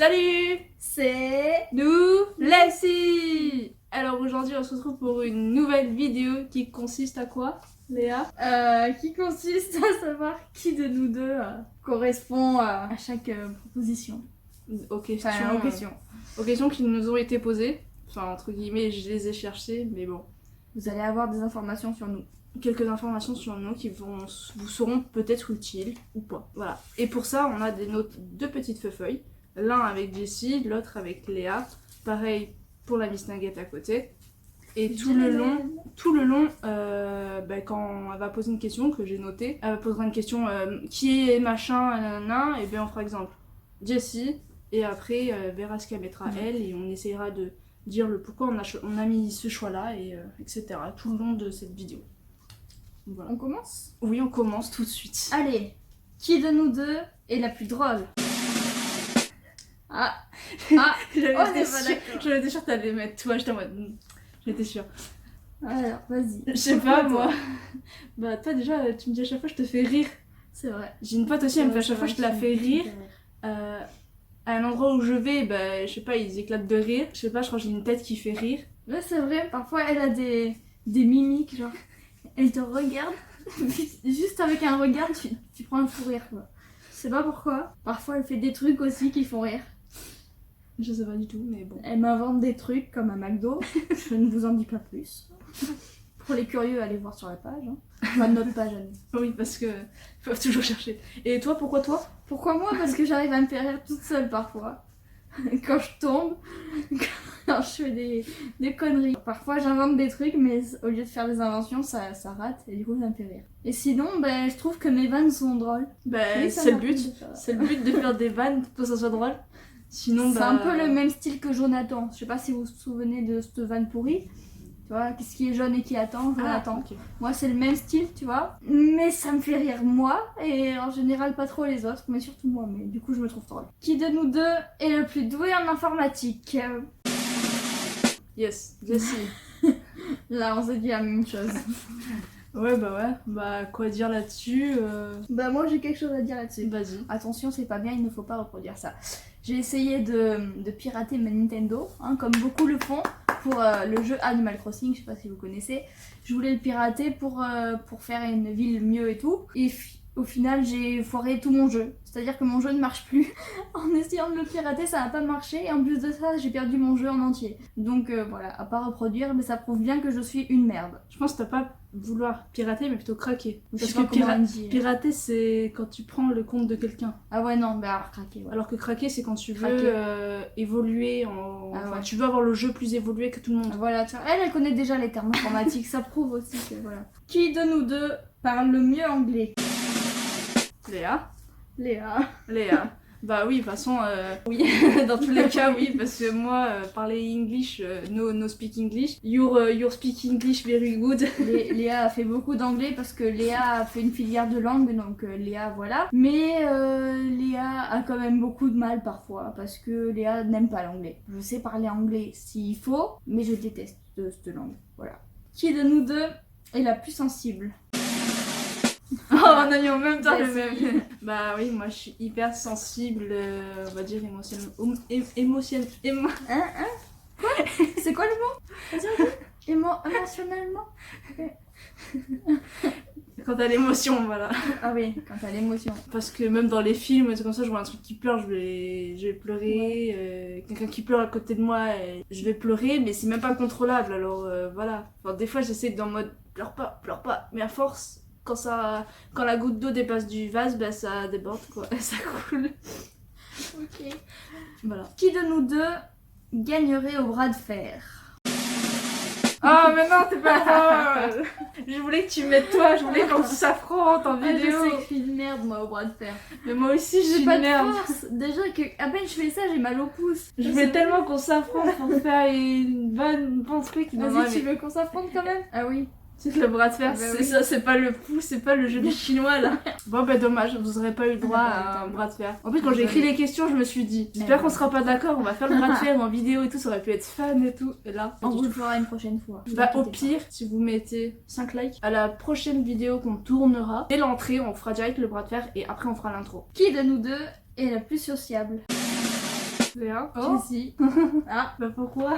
Salut, C'est nous Leslie. Alors aujourd'hui on se retrouve pour une nouvelle vidéo qui consiste à quoi, Léa? qui consiste à savoir qui de nous deux correspond à chaque proposition. Aux questions, Enfin, aux questions. aux questions qui nous ont été posées. Enfin entre guillemets je les ai cherchées mais bon. Vous allez avoir des informations sur nous. Quelques informations sur nous qui vous seront peut-être utiles ou pas. Voilà. Et pour ça on a deux petites feuilles. L'un avec Jessie, l'autre avec Léa. Pareil pour la Miss Nugget à côté. Et tout le long, quand elle va poser une question que j'ai notée, elle posera une question qui est machin, nanana, et bien on fera exemple Jessie, et après elle verra ce qu'elle mettra elle, et on essayera de dire le pourquoi on a mis ce choix-là, et etc. tout le long de cette vidéo. Voilà. On commence? Oui, on commence tout de suite. Allez, qui de nous deux est la plus drôle? J'avais d'accord. été sûre que t'allais mettre toi, j'étais en mode... J'étais sûre. Alors, vas-y. Je sais pas, moi. Bah, toi, déjà, tu me dis à chaque fois, je te fais rire. C'est vrai. J'ai une pote aussi, elle me fait à chaque fois, je te la fais rire. À un endroit où je vais, bah, je sais pas, ils éclatent de rire. Je sais pas, je crois que j'ai une tête qui fait rire. Ouais, c'est vrai. Parfois, elle a des mimiques, genre. Elle te regarde. Juste avec un regard, tu prends un fou rire, quoi. Je sais pas pourquoi. Parfois, elle fait des trucs aussi qui font rire. Je sais pas du tout, mais bon. Elle m'invente des trucs comme un McDo. Je ne vous en dis pas plus. Pour les curieux, allez voir sur la page. Hein. Enfin, notre page à nous. Oui, parce que faut toujours chercher. Et toi, pourquoi toi? Pourquoi moi? Parce que j'arrive à me faire rire toute seule parfois. Quand je tombe, quand je fais des conneries. Parfois j'invente des trucs, mais au lieu de faire des inventions, ça rate et du coup ça me fait rire. Et sinon, je trouve que mes vannes sont drôles. Bah, Oui, c'est le m'arrive but. de faire- C'est le but de faire des vannes pour que ça soit drôle. Sinon, C'est un peu le même style que Jonathan. Je sais pas si vous vous souvenez de cette vanne pourrie. Tu vois, qu'est-ce qui est jaune et qui attend? Jonathan. Ok. Moi, c'est le même style, tu vois. Mais ça me fait rire moi, et en général pas trop les autres, mais surtout moi. Mais du coup, je me trouve drôle. Qui de nous deux est le plus doué en informatique? Yes, Jessie. Là, on s'est dit la même chose. Ouais. Bah, quoi dire là-dessus Moi, j'ai quelque chose à dire là-dessus. Vas-y. Attention, c'est pas bien, il ne faut pas reproduire ça. J'ai essayé de pirater ma Nintendo, hein, comme beaucoup le font, pour le jeu Animal Crossing, je sais pas si vous connaissez. Je voulais le pirater pour faire une ville mieux et tout. Et au final, j'ai foiré tout mon jeu. C'est-à-dire que mon jeu ne marche plus. En essayant de le pirater, ça n'a pas marché. Et en plus de ça, j'ai perdu mon jeu en entier. Donc voilà, à pas reproduire, mais ça prouve bien que je suis une merde. Je pense que t'as pas vouloir pirater, mais plutôt craquer. Je Parce sais pas que comment on dit. pirater, c'est quand tu prends le compte de quelqu'un. Ah ouais, non, alors craquer. Ouais. Alors que craquer, c'est quand tu veux Craquer. évoluer, enfin, ouais. tu veux avoir le jeu plus évolué que tout le monde. Voilà, tu vois, elle connaît déjà les termes informatiques, ça prouve aussi que voilà. Qui de nous deux parle le mieux anglais? Léa. Léa. Bah oui, de toute façon, oui, dans tous les cas, oui, parce que moi, parler English, no speak English, your speak English very good. Léa a fait beaucoup d'anglais parce que Léa a fait une filière de langue, donc Léa, voilà. Mais Léa a quand même beaucoup de mal parfois parce que Léa n'aime pas l'anglais. Je sais parler anglais s'il faut, mais je déteste cette langue, voilà. Qui de nous deux est la plus sensible? Oh, on a mis en même temps le Vas-y. même. Bah oui, moi je suis hyper sensible, on va dire émotionnellement. Quoi? C'est quoi le mot? Vas-y. Émotionnellement? Quant à l'émotion, voilà. Ah oui, quand t'as l'émotion. Parce que même dans les films, c'est comme ça, je vois un truc qui pleure, je vais pleurer. Quelqu'un qui pleure à côté de moi, je vais pleurer, mais c'est même pas contrôlable, alors voilà. Enfin, des fois j'essaie d'en mode pleure pas, mais à force. Quand la goutte d'eau dépasse du vase, bah ça déborde quoi, ça coule. Ok. Voilà. Qui de nous deux gagnerait au bras de fer? Ah mais non, t'es pas drôle. Je voulais que tu mettes toi, je voulais qu'on s'affronte en Je vidéo. sais que je suis une merde moi au bras de fer. Mais moi aussi je suis J'ai pas une de merde. force. Déjà que à peine je fais ça, j'ai mal au pouce. Je voulais tellement qu'on s'affronte pour faire une bon truc. Non, Vas-y, non, tu mais veux qu'on s'affronte quand même? Ah oui. c'est que le bras de fer, Bah c'est oui. ça, c'est pas le pouce, c'est pas le jeu des chinois là. Bon bah dommage, vous aurez pas eu le droit à un bras de fer. En plus quand j'ai écrit les questions, je me suis dit, j'espère qu'on sera pas d'accord, on va faire le bras de fer en vidéo et tout, ça aurait pu être fun et tout. Et là, pas On du vous le tout. fera une prochaine fois. Bah au pire, si vous mettez 5 likes, à la prochaine vidéo qu'on tournera, dès l'entrée, on fera direct le bras de fer et après on fera l'intro. Qui de nous deux est la plus sociable? Léa. Oh. Jessie. Ah, Bah pourquoi?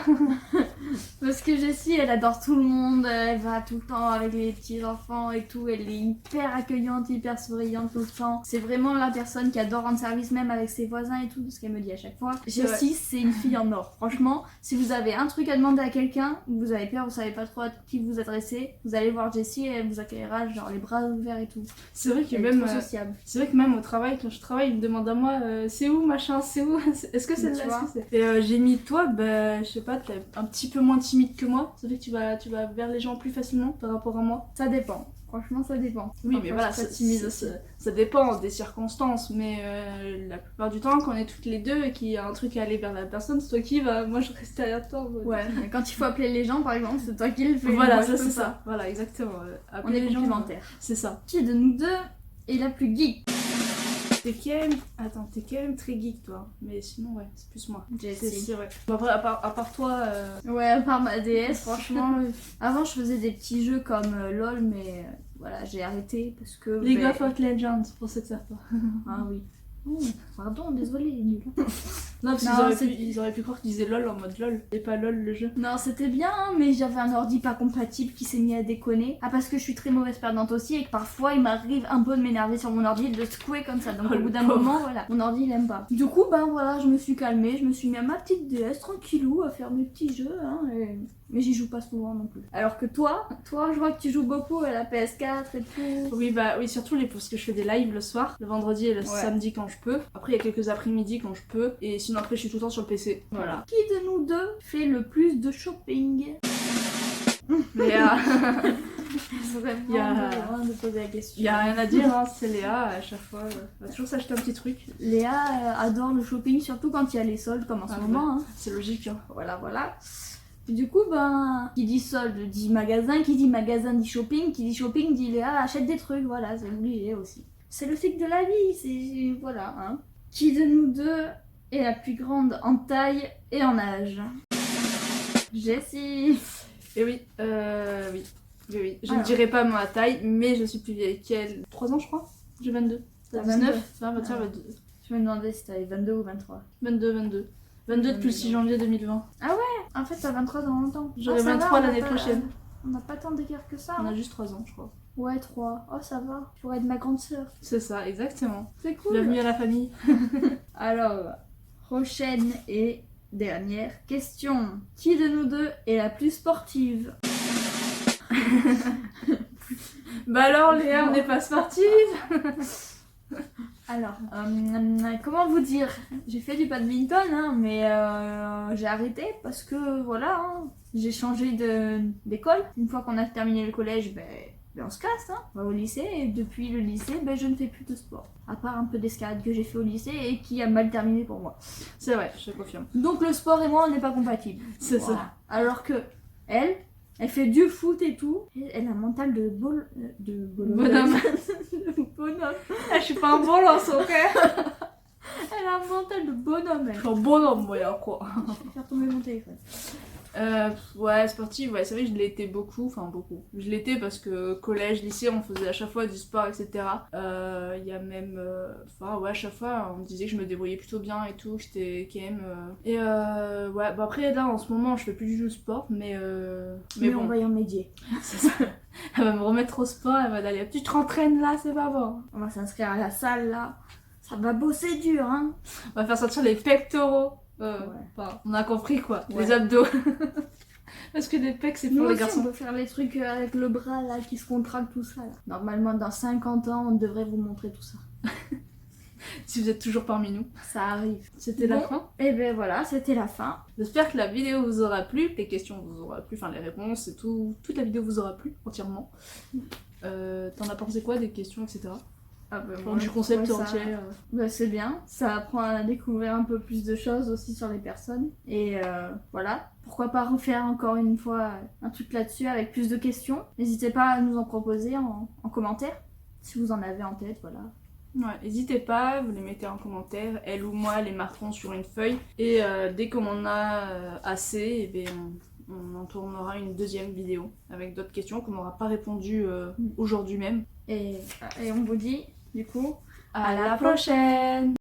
parce que Jessie, elle adore tout le monde, elle va tout le temps avec les petits enfants et tout, elle est hyper accueillante, hyper souriante tout le temps. C'est vraiment la personne qui adore rendre service même avec ses voisins et tout, ce qu'elle me dit à chaque fois. Jessie, c'est une fille en or. Franchement, si vous avez un truc à demander à quelqu'un, vous avez peur, vous savez pas trop à qui vous adresser, vous allez voir Jessie et elle vous accueillera genre les bras ouverts et tout. C'est vrai que Elle est même trop sociable. c'est vrai que même au travail, quand je travaille, ils me demandent à moi c'est où machin, c'est où? Est-ce que c'est Tu là? vois. Est-ce que c'est... Et j'ai mis toi, bah je sais pas, t'es un petit peu moins timide que moi. Ça fait que tu vas vers les gens plus facilement par rapport à moi. Ça dépend. Franchement, ça dépend. Oui, Parfois, mais voilà, je suis pas timide aussi. ça dépend des circonstances. Mais la plupart du temps, quand on est toutes les deux et qu'il y a un truc à aller vers la personne, c'est toi qui va. Moi, je reste derrière toi. Ouais, mais quand il faut appeler les gens, par exemple, c'est toi qui le fais. Voilà, moi, ça je c'est peux ça. pas. Voilà, exactement. On Appeler est les gens, complémentaires. c'est ça. Qui de nous deux est la plus geek? T'es quand même... Attends, t'es quand même très geek, toi. Mais sinon, ouais, c'est plus moi. Jessie. C'est vrai. Bon, après, à part toi... Ouais, à part ma DS, franchement. Avant, je faisais des petits jeux comme LOL, mais voilà, j'ai arrêté parce que. League of Legends, pour ceux que ça pas. Ah oui. Oh, pardon, désolé, nul. Non, parce Non, qu'ils auraient pu croire qu'ils disaient LOL en mode LOL, et pas LOL le jeu. Non, c'était bien, mais j'avais un ordi pas compatible qui s'est mis à déconner. Ah, parce que je suis très mauvaise perdante aussi et que parfois il m'arrive un peu de m'énerver sur mon ordi et de le secouer comme ça. Donc Oh, au le bout d'un pauvre. moment, voilà, mon ordi il aime pas. Du coup, ben voilà, je me suis calmée, je me suis mis à ma petite DS tranquillou à faire mes petits jeux, hein, mais j'y joue pas souvent non plus. Alors que toi, je vois que tu joues beaucoup à la PS4 et tout. Oui, bah oui, surtout parce que je fais des lives le soir, le vendredi et le samedi quand je peux. Après, il y a quelques après-midi quand je peux. Et sinon, après, je suis tout le temps sur le PC. Voilà. Qui de nous deux fait le plus de shopping? Léa, Vraiment, Y a- vraiment de poser la question. il y a rien à dire, hein, c'est Léa à chaque fois. Elle va toujours s'acheter un petit truc. Léa adore le shopping, surtout quand il y a les soldes comme en ce Ah, moment. Hein. C'est logique, hein. Voilà, voilà. Du coup, ben, qui dit solde dit magasin, qui dit magasin dit shopping, qui dit shopping dit Léa achète des trucs, voilà, c'est obligé aussi. C'est le cycle de la vie, c'est... voilà, hein. Qui de nous deux est la plus grande en taille et en âge? Jessie. Et oui, oui. Oui, oui. Je ne Alors. dirai pas ma taille, mais je suis plus vieille qu'elle. 3 ans, je crois. J'ai 22. T'as 19 20, 21, Ah. 22. Je me demandais si t'avais 22 ou 23. 22. 22 depuis le 6 janvier 2020. En fait, t'as 23 dans longtemps. J'aurai ça va, 23 on a l'année pas- prochaine. On n'a pas tant d'écart que ça. On hein. a juste 3 ans, je crois. Ouais, 3. Oh, ça va. Tu pourrais être ma grande sœur. C'est ça, exactement. C'est cool. Bienvenue à la famille. Alors, prochaine et dernière question. Qui de nous deux est la plus sportive? Bah alors Léa, on n'est pas sportive. Alors, comment vous dire? J'ai fait du badminton, hein, mais j'ai arrêté parce que voilà, hein, j'ai changé d'école. Une fois qu'on a terminé le collège, ben, on se casse, hein, on va au lycée. Et depuis le lycée, ben, je ne fais plus de sport. À part un peu d'escalade que j'ai fait au lycée et qui a mal terminé pour moi. C'est vrai, je confirme. Donc le sport et moi, on n'est pas compatibles. C'est Voilà. ça. Alors que elle fait du foot et tout. Et elle a un mental de Bonhomme. de bonhomme. Je suis pas un bon lance, ok. Elle a un mental de bonhomme, elle. Je suis un bonhomme, moi, y'a quoi. Je vais faire tomber mon téléphone. Ouais, sportive, ouais, c'est vrai que je l'étais beaucoup, enfin beaucoup. Je l'étais parce que collège, lycée, on faisait à chaque fois du sport, etc. Il y a même, enfin ouais, à chaque fois, on me disait que je me débrouillais plutôt bien et tout, que j'étais quand même. Et ouais, bah après là, en ce moment, je fais plus du tout de sport, mais Mais bon, on va y remédier. c'est ça. Elle va me remettre au sport, elle va d'aller, tu te rentraînes là, c'est pas bon. On va s'inscrire à la salle là. Ça va bosser dur, hein. On va faire sortir les pectoraux. Ouais. Enfin, on a compris quoi, Ouais. les abdos. Parce que les pecs, c'est Nous pour les aussi, on garçons. peut faire les trucs avec le bras là qui se contracte, tout ça là. Normalement, dans 50 ans, on devrait vous montrer tout ça. Si vous êtes toujours parmi nous. Ça arrive. C'était la Bon. fin. Et ben voilà, c'était la fin. J'espère que la vidéo vous aura plu, les questions vous aura plu, enfin les réponses et tout, toute la vidéo vous aura plu entièrement. T'en as pensé quoi des questions, etc. Ah ben, Enfin, du concept ça... entier. Bah, c'est bien, ça apprend à découvrir un peu plus de choses aussi sur les personnes. Et voilà, pourquoi pas refaire encore une fois un truc là-dessus avec plus de questions. N'hésitez pas à nous en proposer en commentaire, si vous en avez en tête, voilà. Ouais, n'hésitez pas, vous les mettez en commentaire, elle ou moi les marquerons sur une feuille. Et dès qu'on en a assez, eh bien, on en tournera une deuxième vidéo avec d'autres questions qu'on n'aura pas répondu aujourd'hui même. Et on vous dit, du coup, À la prochaine!